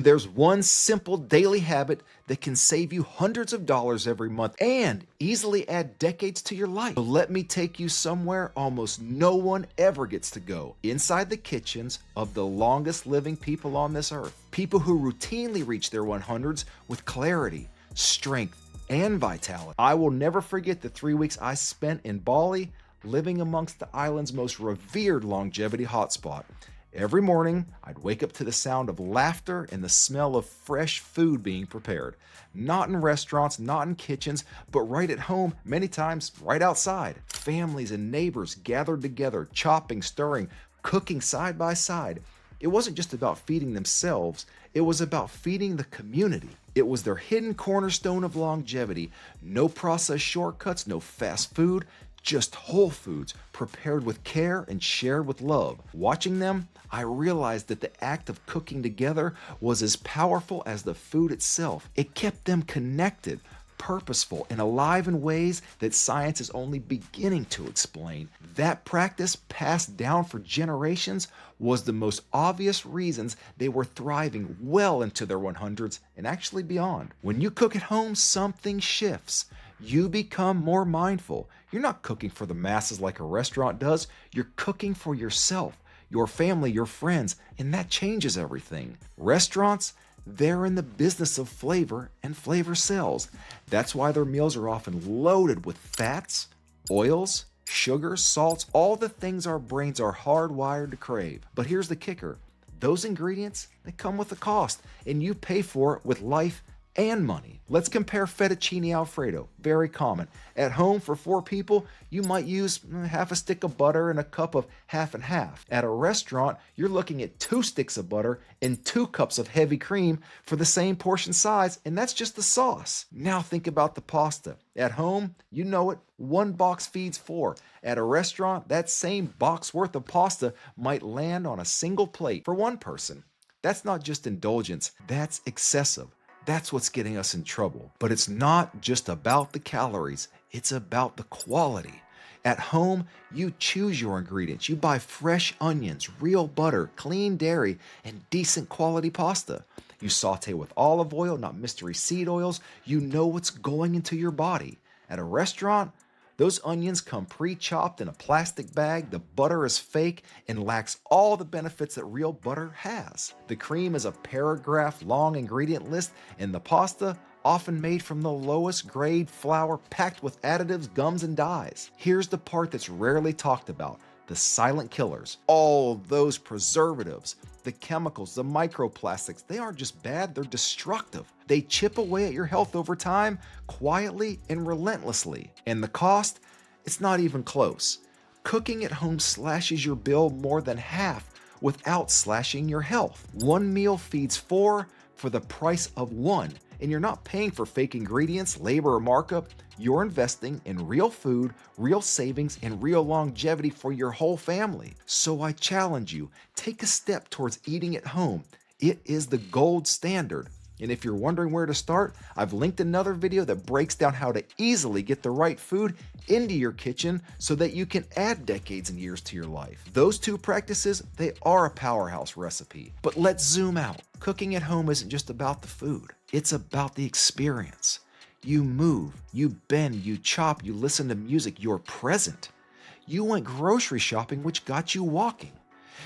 There's one simple daily habit that can save you hundreds of dollars every month and easily add decades to your life. So let me take you somewhere almost no one ever gets to go, inside the kitchens of the longest living people on this earth. People who routinely reach their 100s with clarity, strength, and vitality. I will never forget the 3 weeks I spent in Bali, living amongst the island's most revered longevity hotspot. Every morning, I'd wake up to the sound of laughter and the smell of fresh food being prepared. Not in restaurants, not in kitchens, but right at home, many times right outside. Families and neighbors gathered together, chopping, stirring, cooking side by side. It wasn't just about feeding themselves, it was about feeding the community. It was their hidden cornerstone of longevity. No processed shortcuts, no fast food, just whole foods prepared with care and shared with love. Watching them, I realized that the act of cooking together was as powerful as the food itself. It kept them connected, purposeful, and alive in ways that science is only beginning to explain. That practice, passed down for generations, was the most obvious reasons they were thriving well into their 100s and actually beyond. When you cook at home, something shifts. You become more mindful. You're not cooking for the masses like a restaurant does. You're cooking for yourself, your family, your friends, and that changes everything. Restaurants, they're in the business of flavor, and flavor sells. That's why their meals are often loaded with fats, oils, sugars, salts, all the things our brains are hardwired to crave. But here's the kicker. Those ingredients, they come with a cost, and you pay for it with life and money. Let's compare fettuccine alfredo, very common. At home for 4 people, you might use half a stick of butter and a cup of half and half. At a restaurant, you're looking at 2 sticks of butter and 2 cups of heavy cream for the same portion size, and that's just the sauce. Now think about the pasta. At home, you know it, 1 box feeds 4. At a restaurant, that same box worth of pasta might land on a single plate for 1 person. That's not just indulgence, that's excessive. That's what's getting us in trouble. But it's not just about the calories, it's about the quality. At home, you choose your ingredients. You buy fresh onions, real butter, clean dairy, and decent quality pasta. You saute with olive oil, not mystery seed oils. You know what's going into your body. At a restaurant, those onions come pre-chopped in a plastic bag, the butter is fake and lacks all the benefits that real butter has. The cream is a paragraph-long ingredient list, and the pasta, often made from the lowest grade flour packed with additives, gums, and dyes. Here's the part that's rarely talked about. The silent killers, all those preservatives, the chemicals, the microplastics, they aren't just bad, they're destructive. They chip away at your health over time, quietly and relentlessly. And the cost? It's not even close. Cooking at home slashes your bill more than half without slashing your health. 1 meal feeds 4 for the price of 1. And you're not paying for fake ingredients, labor, or markup. You're investing in real food, real savings, and real longevity for your whole family. So I challenge you, take a step towards eating at home. It is the gold standard. And if you're wondering where to start, I've linked another video that breaks down how to easily get the right food into your kitchen so that you can add decades and years to your life. Those 2 practices, they are a powerhouse recipe. But let's zoom out. Cooking at home isn't just about the food. It's about the experience. You move, you bend, you chop, you listen to music, you're present. You went grocery shopping, which got you walking.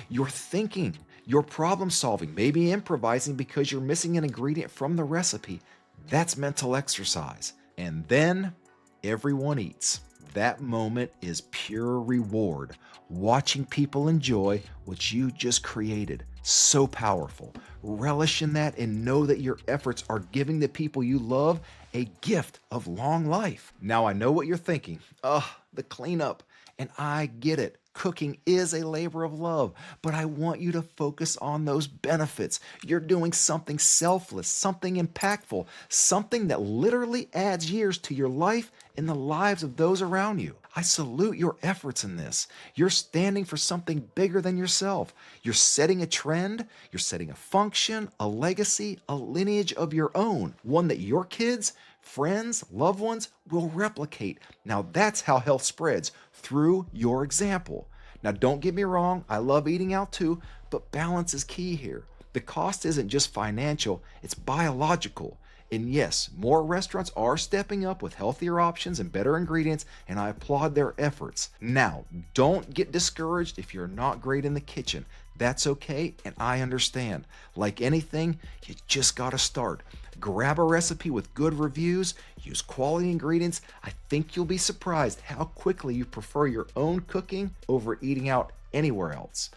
You're thinking, you're problem solving, maybe improvising because you're missing an ingredient from the recipe. That's mental exercise. And then everyone eats. That moment is pure reward. Watching people enjoy what you just created. So powerful. Relish in that and know that your efforts are giving the people you love a gift of long life. Now I know what you're thinking. The cleanup. And I get it. Cooking is a labor of love, but I want you to focus on those benefits. You're doing something selfless, something impactful, something that literally adds years to your life and the lives of those around you. I salute your efforts in this. You're standing for something bigger than yourself. You're setting a trend, you're setting a function, a legacy, a lineage of your own, one that your kids, friends, loved ones will replicate. Now that's how health spreads, through your example. Now don't get me wrong, I love eating out too, but balance is key here. The cost isn't just financial, it's biological. And yes, more restaurants are stepping up with healthier options and better ingredients, and I applaud their efforts. Now, don't get discouraged if you're not great in the kitchen. That's okay, and I understand. Like anything, you just gotta start. Grab a recipe with good reviews, use quality ingredients. I think you'll be surprised how quickly you prefer your own cooking over eating out anywhere else.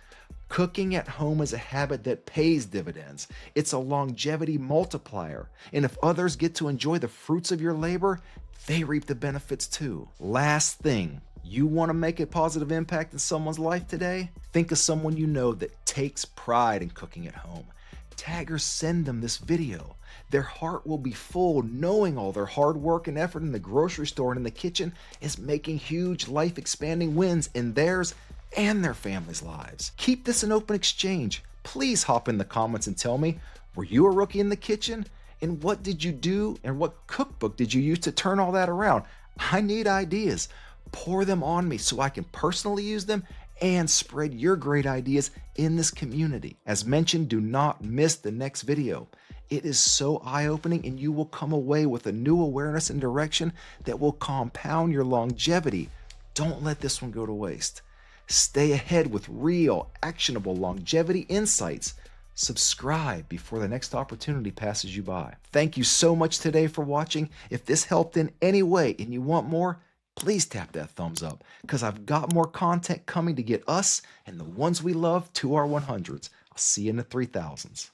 Cooking at home is a habit that pays dividends. It's a longevity multiplier. And if others get to enjoy the fruits of your labor, they reap the benefits too. Last thing, you want to make a positive impact in someone's life today? Think of someone you know that takes pride in cooking at home. Tag or send them this video. Their heart will be full knowing all their hard work and effort in the grocery store and in the kitchen is making huge life expanding wins in theirs and their families' lives. Keep this an open exchange. Please hop in the comments and tell me, were you a rookie in the kitchen? And what did you do and what cookbook did you use to turn all that around? I need ideas. Pour them on me so I can personally use them and spread your great ideas in this community. As mentioned, do not miss the next video. It is so eye-opening and you will come away with a new awareness and direction that will compound your longevity. Don't let this one go to waste. Stay ahead with real, actionable longevity insights. Subscribe before the next opportunity passes you by. Thank you so much today for watching. If this helped in any way and you want more, please tap that thumbs up because I've got more content coming to get us and the ones we love to our 100s. I'll see you in the 3000s.